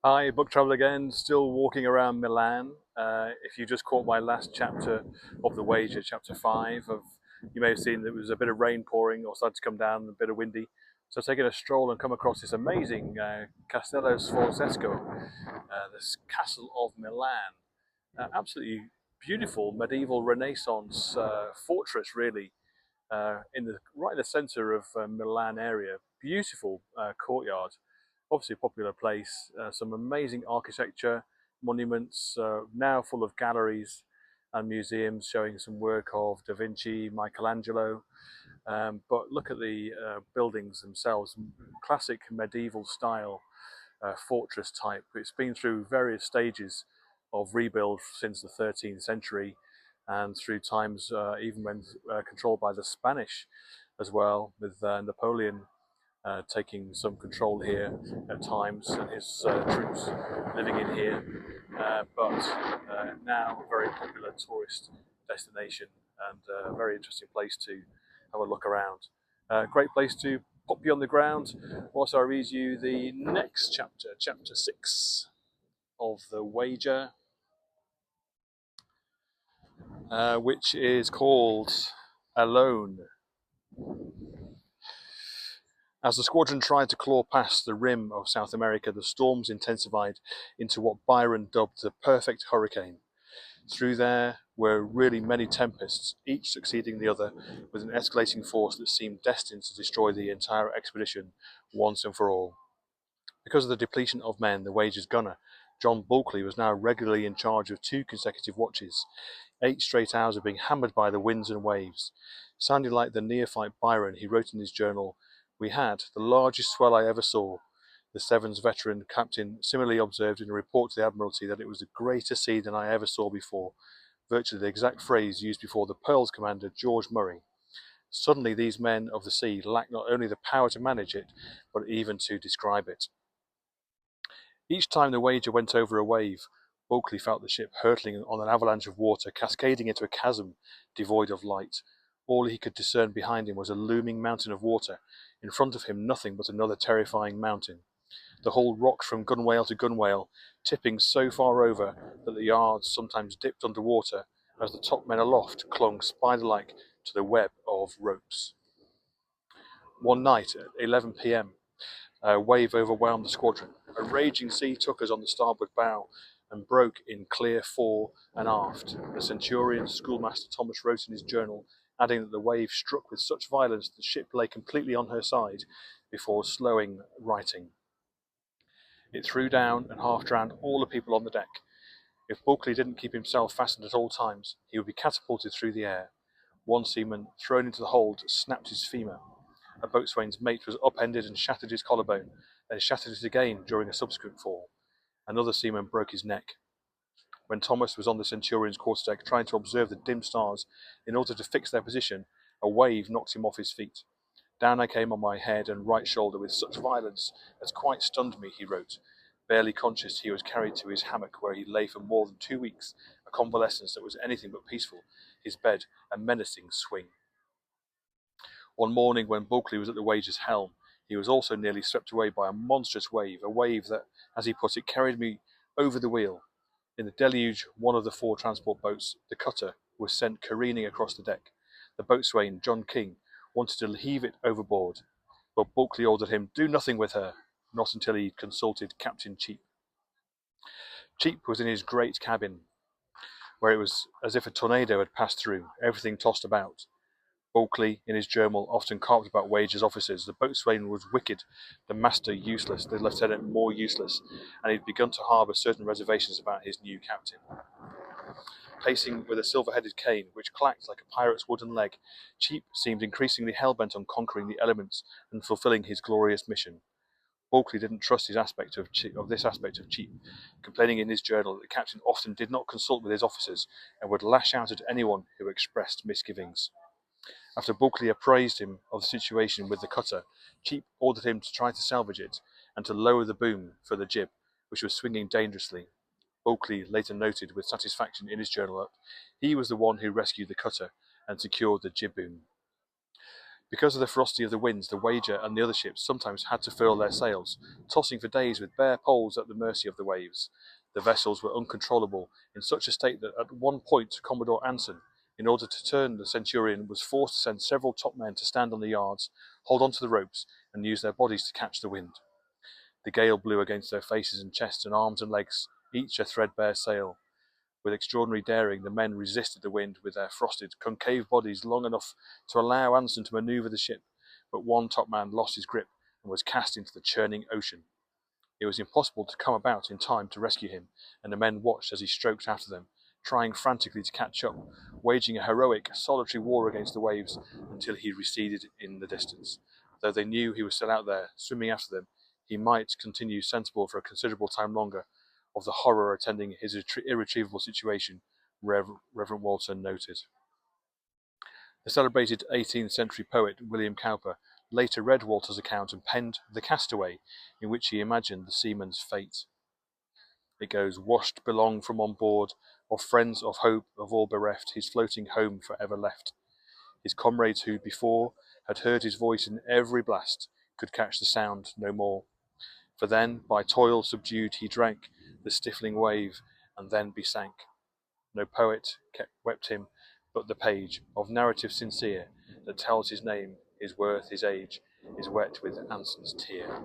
Hi, book travel again, still walking around Milan. If you just caught my last chapter of The Wager, chapter 5, you may have seen there was a bit of rain pouring or started to come down, a bit of windy. So taking a stroll and come across this amazing Castello Sforzesco, this castle of Milan. Absolutely beautiful medieval Renaissance fortress, really, right in the centre of Milan area. Beautiful courtyard, obviously a popular place. Some amazing architecture, monuments, now full of galleries and museums showing some work of Da Vinci, Michelangelo. But look at the buildings themselves, classic medieval style fortress type. It's been through various stages of rebuild since the 13th century and through times even when controlled by the Spanish as well, with Napoleon taking some control here at times and his troops living in here. But now a very popular tourist destination and a very interesting place to have a look around. Great place to pop you on the ground whilst I read you the next chapter, chapter 6 of The Wager, which is called Alone. As the squadron tried to claw past the rim of South America, the storms intensified into what Byron dubbed the perfect hurricane. Through there were really many tempests, each succeeding the other, with an escalating force that seemed destined to destroy the entire expedition once and for all. Because of the depletion of men, the Wager's gunner, John Bulkeley, was now regularly in charge of 2 consecutive watches. 8 straight hours of being hammered by the winds and waves. Sounding like the neophyte Byron, he wrote in his journal, "We had the largest swell I ever saw." The Severn's veteran captain similarly observed in a report to the Admiralty that it was a greater sea than I ever saw before, virtually the exact phrase used before the Pearl's commander, George Murray. Suddenly these men of the sea lacked not only the power to manage it, but even to describe it. Each time the Wager went over a wave, Bulkeley felt the ship hurtling on an avalanche of water, cascading into a chasm devoid of light. All he could discern behind him was a looming mountain of water, in front of him nothing but another terrifying mountain. The hull rocked from gunwale to gunwale, tipping so far over that the yards sometimes dipped under water as the topmen aloft clung spider-like to the web of ropes. One night at 11 p.m., a wave overwhelmed the squadron. A raging sea took us on the starboard bow and broke in clear fore and aft. The Centurion schoolmaster Thomas wrote in his journal, adding that the wave struck with such violence that the ship lay completely on her side before slowing writing. It threw down and half drowned all the people on the deck. If Bulkeley didn't keep himself fastened at all times, he would be catapulted through the air. One seaman, thrown into the hold, snapped his femur. A boatswain's mate was upended and shattered his collarbone, then shattered it again during a subsequent fall. Another seaman broke his neck. When Thomas was on the Centurion's quarterdeck trying to observe the dim stars in order to fix their position, a wave knocked him off his feet. Down I came on my head and right shoulder with such violence as quite stunned me, he wrote. Barely conscious, he was carried to his hammock where he lay for more than 2 weeks, a convalescence that was anything but peaceful, his bed a menacing swing. One morning when Bulkeley was at the Wager's helm, he was also nearly swept away by a monstrous wave, a wave that, as he put it, carried me over the wheel. In the deluge, one of the 4 transport boats, the cutter, was sent careening across the deck. The boatswain, John King, wanted to heave it overboard, but Bulkeley ordered him, "Do nothing with her," not until he consulted Captain Cheap. Cheap was in his great cabin, where it was as if a tornado had passed through, everything tossed about. Bulkeley, in his journal, often carped about Wager's officers. The boatswain was wicked, the master useless, the lieutenant more useless, and he'd begun to harbour certain reservations about his new captain. Pacing with a silver-headed cane, which clacked like a pirate's wooden leg, Cheap seemed increasingly hell-bent on conquering the elements and fulfilling his glorious mission. Bulkeley didn't trust this aspect of Cheap, complaining in his journal that the captain often did not consult with his officers and would lash out at anyone who expressed misgivings. After Bulkeley apprised him of the situation with the cutter, Cheap ordered him to try to salvage it and to lower the boom for the jib, which was swinging dangerously. Bulkeley later noted with satisfaction in his journal that he was the one who rescued the cutter and secured the jib boom. Because of the ferocity of the winds, the Wager and the other ships sometimes had to furl their sails, tossing for days with bare poles at the mercy of the waves. The vessels were uncontrollable, in such a state that at one point Commodore Anson, in order to turn the Centurion, was forced to send several top men to stand on the yards, hold on to the ropes, and use their bodies to catch the wind. The gale blew against their faces and chests and arms and legs, each a threadbare sail. With extraordinary daring, the men resisted the wind with their frosted, concave bodies long enough to allow Anson to manoeuvre the ship, but one topman lost his grip and was cast into the churning ocean. It was impossible to come about in time to rescue him, and the men watched as he stroked after them, trying frantically to catch up, waging a heroic, solitary war against the waves until he receded in the distance. Though they knew he was still out there, swimming after them, he might continue sensible for a considerable time longer of the horror attending his irretrievable situation, Reverend Walter noted. The celebrated 18th century poet William Cowper later read Walter's account and penned The Castaway, in which he imagined the seaman's fate. It goes, washed belong from on board, of friends, of hope, of all bereft, his floating home for ever left. His comrades who before had heard his voice in every blast could catch the sound no more. For then, by toil subdued, he drank the stifling wave, and then besank. No poet wept him, but the page of narrative sincere that tells his name, his worth, his age, is wet with Anson's tear.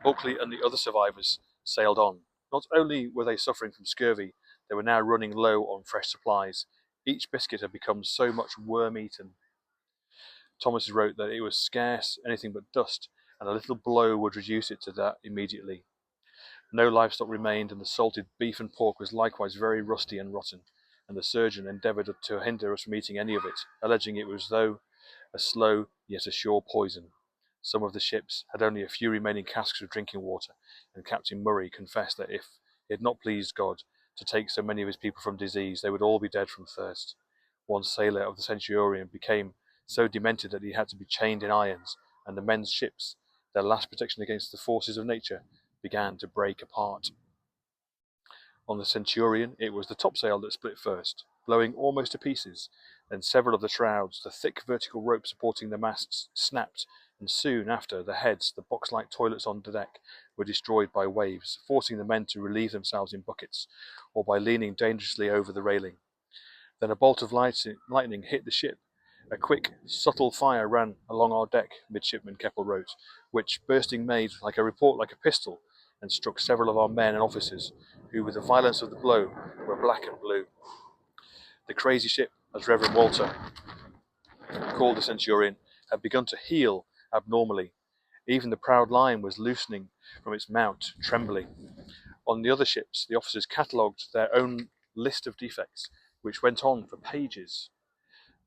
Bulkeley and the other survivors sailed on. Not only were they suffering from scurvy, they were now running low on fresh supplies. Each biscuit had become so much worm-eaten. Thomas wrote that it was scarce anything but dust, and a little blow would reduce it to that immediately. No livestock remained, and the salted beef and pork was likewise very rusty and rotten, and the surgeon endeavoured to hinder us from eating any of it, alleging it was though a slow yet a sure poison. Some of the ships had only a few remaining casks of drinking water, and Captain Murray confessed that if it had not pleased God to take so many of his people from disease, they would all be dead from thirst. One sailor of the Centurion became so demented that he had to be chained in irons, and the men's ships, their last protection against the forces of nature, began to break apart. On the Centurion, it was the topsail that split first, blowing almost to pieces. Then several of the shrouds, the thick vertical rope supporting the masts, snapped, and soon after the heads, the box-like toilets on the deck, were destroyed by waves, forcing the men to relieve themselves in buckets, or by leaning dangerously over the railing. Then a bolt of lightning hit the ship. A quick, subtle fire ran along our deck, Midshipman Keppel wrote, which, bursting, made like a report like a pistol, and struck several of our men and officers, who, with the violence of the blow, were black and blue. The crazy ship, as Reverend Walter called the Centurion, had begun to heel abnormally. Even the proud Lion was loosening from its mount, trembling. On the other ships, the officers catalogued their own list of defects, which went on for pages,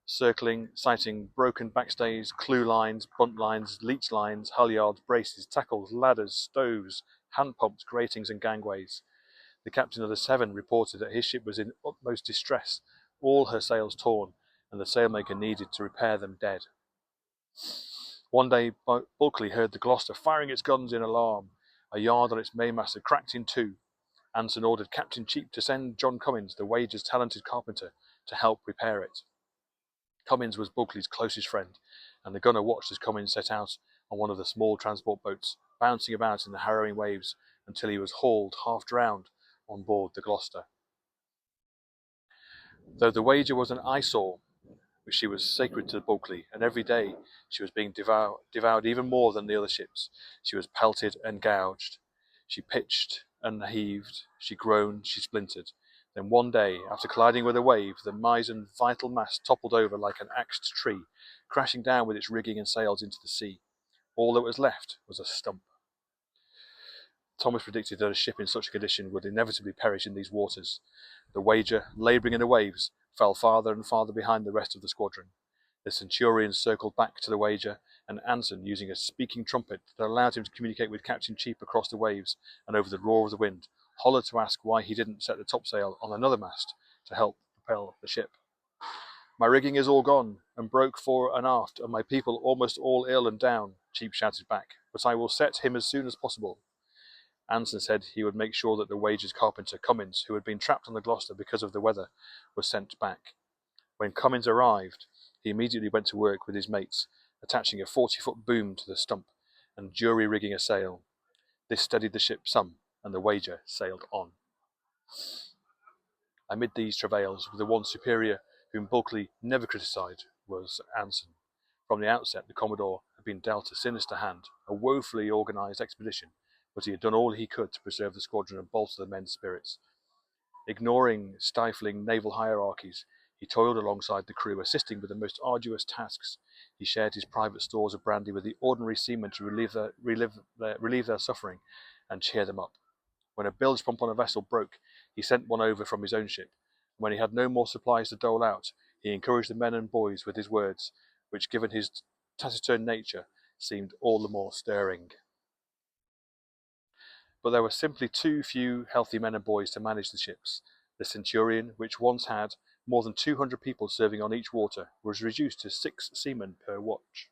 citing broken backstays, clew lines, bunt lines, leech lines, halyards, braces, tackles, ladders, stoves, hand pumps, gratings, and gangways. The captain of the Seven reported that his ship was in utmost distress, all her sails torn, and the sailmaker needed to repair them dead. One day, Bulkeley heard the Gloucester firing its guns in alarm. A yard on its mainmast had cracked in two. Anson ordered Captain Cheap to send John Cummins, the Wager's talented carpenter, to help repair it. Cummins was Bulkeley's closest friend, and the gunner watched as Cummins set out on one of the small transport boats, bouncing about in the harrowing waves until he was hauled, half drowned, on board the Gloucester. Though the Wager was an eyesore, she was sacred to Bulkeley, and every day she was being devoured even more than the other ships. She was pelted and gouged. She pitched and heaved. She groaned. She splintered. Then one day, after colliding with a wave, the mizzen vital mast toppled over like an axed tree, crashing down with its rigging and sails into the sea. All that was left was a stump. Thomas predicted that a ship in such a condition would inevitably perish in these waters. The Wager, labouring in the waves, fell farther and farther behind the rest of the squadron. The Centurion circled back to the Wager, and Anson, using a speaking trumpet that allowed him to communicate with Captain Cheap across the waves and over the roar of the wind, hollered to ask why he didn't set the topsail on another mast to help propel the ship. "My rigging is all gone, and broke fore and aft, and my people almost all ill and down," Cheap shouted back, "but I will set him as soon as possible." Anson said he would make sure that the Wager's carpenter, Cummins, who had been trapped on the Gloucester because of the weather, was sent back. When Cummins arrived, He immediately went to work with his mates, attaching a 40-foot boom to the stump and jury-rigging a sail. This steadied the ship some, and the Wager sailed on. Amid these travails, the one superior whom Bulkeley never criticised was Anson. From the outset, the Commodore had been dealt a sinister hand, a woefully organised expedition, but he had done all he could to preserve the squadron and bolster the men's spirits. Ignoring stifling naval hierarchies, he toiled alongside the crew, assisting with the most arduous tasks. He shared his private stores of brandy with the ordinary seamen to relieve their suffering and cheer them up. When a bilge pump on a vessel broke, he sent one over from his own ship. When he had no more supplies to dole out, he encouraged the men and boys with his words, which, given his taciturn nature, seemed all the more stirring. But there were simply too few healthy men and boys to manage the ships. The Centurion, which once had more than 200 people serving on each water, was reduced to 6 seamen per watch.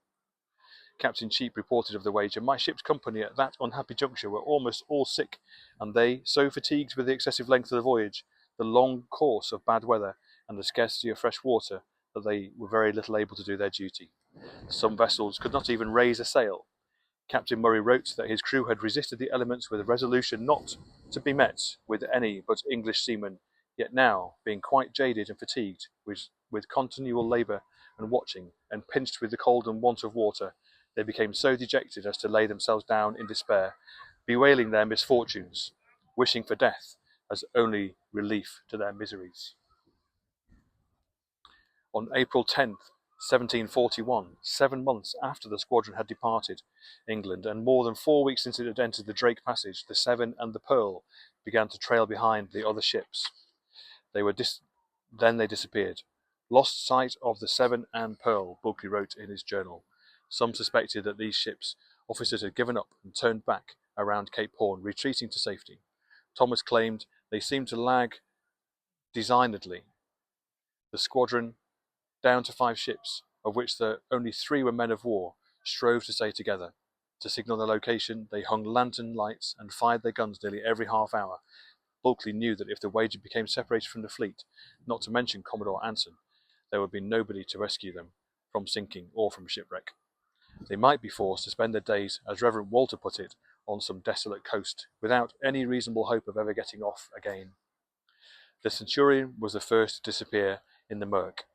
Captain Cheap reported of the Wager, "My ship's company at that unhappy juncture were almost all sick, and they so fatigued with the excessive length of the voyage, the long course of bad weather, and the scarcity of fresh water, that they were very little able to do their duty. Some vessels could not even raise a sail." Captain Murray wrote that his crew had resisted the elements with a resolution not to be met with any but English seamen, yet now, being quite jaded and fatigued with continual labour and watching, and pinched with the cold and want of water, they became so dejected as to lay themselves down in despair, bewailing their misfortunes, wishing for death as only relief to their miseries. On April 10th, 1741, 7 months after the squadron had departed England, and more than 4 weeks since it had entered the Drake Passage, the Severn and the Pearl began to trail behind the other ships. Then they disappeared. "Lost sight of the Severn and Pearl," Bulkeley wrote in his journal. Some suspected that these ships' officers had given up and turned back around Cape Horn, retreating to safety. Thomas claimed they seemed to lag designedly. The squadron, down to 5 ships, of which only 3 were men of war, strove to stay together. To signal their location, they hung lantern lights and fired their guns nearly every half hour. Bulkeley knew that if the Wager became separated from the fleet, not to mention Commodore Anson, there would be nobody to rescue them from sinking or from shipwreck. They might be forced to spend their days, as Reverend Walter put it, on some desolate coast, without any reasonable hope of ever getting off again. The Centurion was the first to disappear in the murk.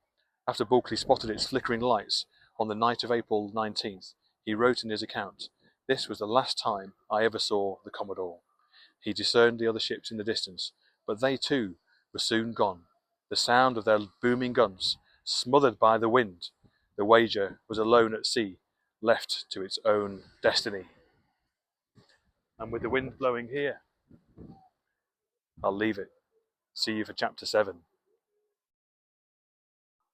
After Bulkeley spotted its flickering lights on the night of April 19th, he wrote in his account, "This was the last time I ever saw the Commodore." He discerned the other ships in the distance, but they too were soon gone. The sound of their booming guns, smothered by the wind, the Wager was alone at sea, left to its own destiny. And with the wind blowing here, I'll leave it. See you for chapter 7.